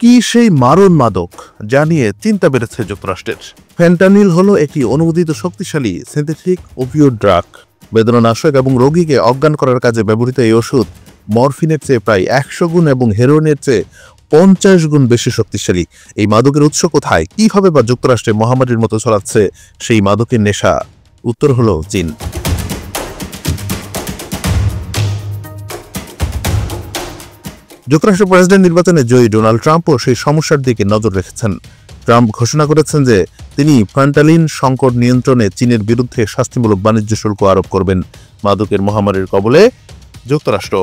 কি সেই মারণ মাদক যা নিয়ে চিন্তা বেড়েছে যুক্তরাষ্ট্রের? ফেন্টানিল হলো একটি অনুমোদিত শক্তিশালী সিনথেটিক ওপিওয়েড ড্রাগ। বেদনানাশক এবং রোগীকে অজ্ঞান করার কাজে ব্যবহৃত এই ওষুধ মরফিনের চেয়ে প্রায় 100 গুণ এবং হেরোইনের চেয়ে 50 গুণ বেশি শক্তিশালী। এই মাদকের উৎস কোথায়, কিভাবে বা যুক্তরাষ্ট্রে মহামারীর মতো ছড়াচ্ছে সেই মাদকের নেশা? উত্তর হলো চীন। যুক্তরাষ্ট্রের প্রেসিডেন্ট নির্বাচনে জয়ী ডোনাল্ড ট্রাম্পও সেই সমস্যার দিকে নজর রেখেছেন। ট্রাম্প ঘোষণা করেছেন যে তিনি ফেন্টানিল সংকট নিয়ন্ত্রণে চীনের বিরুদ্ধে শাস্তিমূলক বাণিজ্য শুল্ক আরোপ করবেন। মাদকের মহামারীর কবলে যুক্তরাষ্ট্র।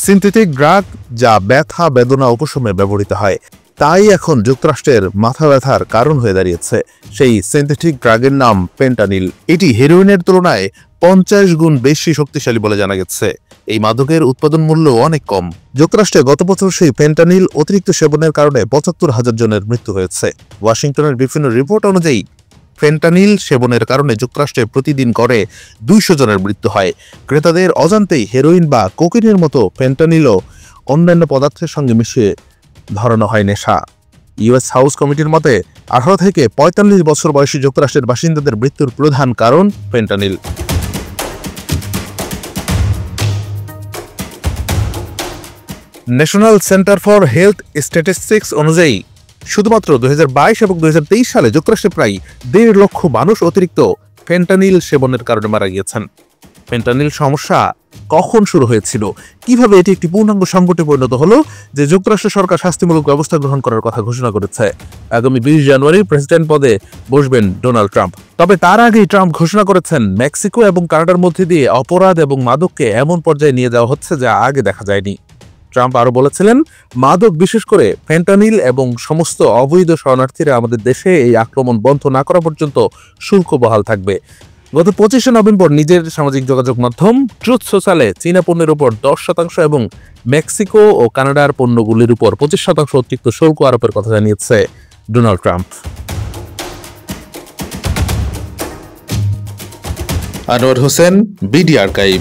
সিনথেটিক ড্রাগ যা ব্যথা বেদনা উপশমে ব্যবহৃত হয়, তাই এখন যুক্তরাষ্ট্রের মাথা ব্যথার কারণ হয়ে দাঁড়িয়েছে। সেই সিনথেটিক ড্রাগের নাম ফেন্টানিল। এটি হেরোইনের তুলনায় 50 গুণ বেশি শক্তিশালী বলে জানা গেছে। এই মাদকের উৎপাদন মূল্য অনেক কম। যুক্তরাষ্ট্রে গত বছর সেই ফেন্টানিল অতিরিক্ত সেবনের কারণে 75,000 জনের মৃত্যু হয়েছে। ওয়াশিংটনের বিভিন্ন রিপোর্ট অনুযায়ী ফেন্টানিল সেবনের কারণে যুক্তরাষ্ট্রে প্রতিদিন গড়ে 200 জনের মৃত্যু হয়। ক্রেতাদের অজান্তেই হেরোইন বা কোকেনের মতো ফেন্টানিলও অন্যান্য পদার্থের সঙ্গে মিশিয়ে ধরানো হয় নেশা। ইউএস হাউস কমিটির মতে 18 থেকে 45 বছর বয়সী যুক্তরাষ্ট্রের বাসিন্দাদের মৃত্যুর প্রধান কারণ fentanyl. National centre for health statistics অনুযায়ী শুধুমাত্র 2022 এবং 2023 সালে যুক্তরাষ্ট্রে প্রায় 1.5 লক্ষ মানুষ অতিরিক্ত ফেন্টানিল সেবনের কারণে মারা গিয়েছেন। ফেন্টানিল সমস্যা কখন শুরু হয়েছিল, কিভাবে এটি একটি পূর্ণাঙ্গ সংকটে পরিণত হলো যে যুক্তরাষ্ট্র সরকার শাস্তিমূলক ব্যবস্থা গ্রহণ করার কথা ঘোষণা করেছে? আগামী 20 জানুয়ারি প্রেসিডেন্ট পদে বসবেন ডোনাল্ড ট্রাম্প। তবে তার আগেই ট্রাম্প ঘোষণা করেছেন মেক্সিকো এবং কানাডার মধ্যে দিয়ে অপরাধ এবং মাদককে এমন পর্যায়ে নিয়ে যাওয়া হচ্ছে যা আগে দেখা যায়নি। ট্রাম্প আরো বলেছিলেন, মাদক বিশেষ করে ফেন্টানিল এবং সমস্ত অবৈধ শরণার্থীরা আমাদের দেশে এই আক্রমণ বন্ধ না করা পর্যন্ত শুল্ক বহাল থাকবে। গত 25 নভেম্বর নিজের সামাজিক যোগাযোগ মাধ্যম ট্রুথ সোশ্যালে চীনা পণ্যের উপর 10% এবং মেক্সিকো ও কানাডার পণ্যগুলির উপর 25% অতিরিক্ত শুল্ক আরোপের কথা জানিয়েছে Donald Trump. Anwar Hossain, BD archive.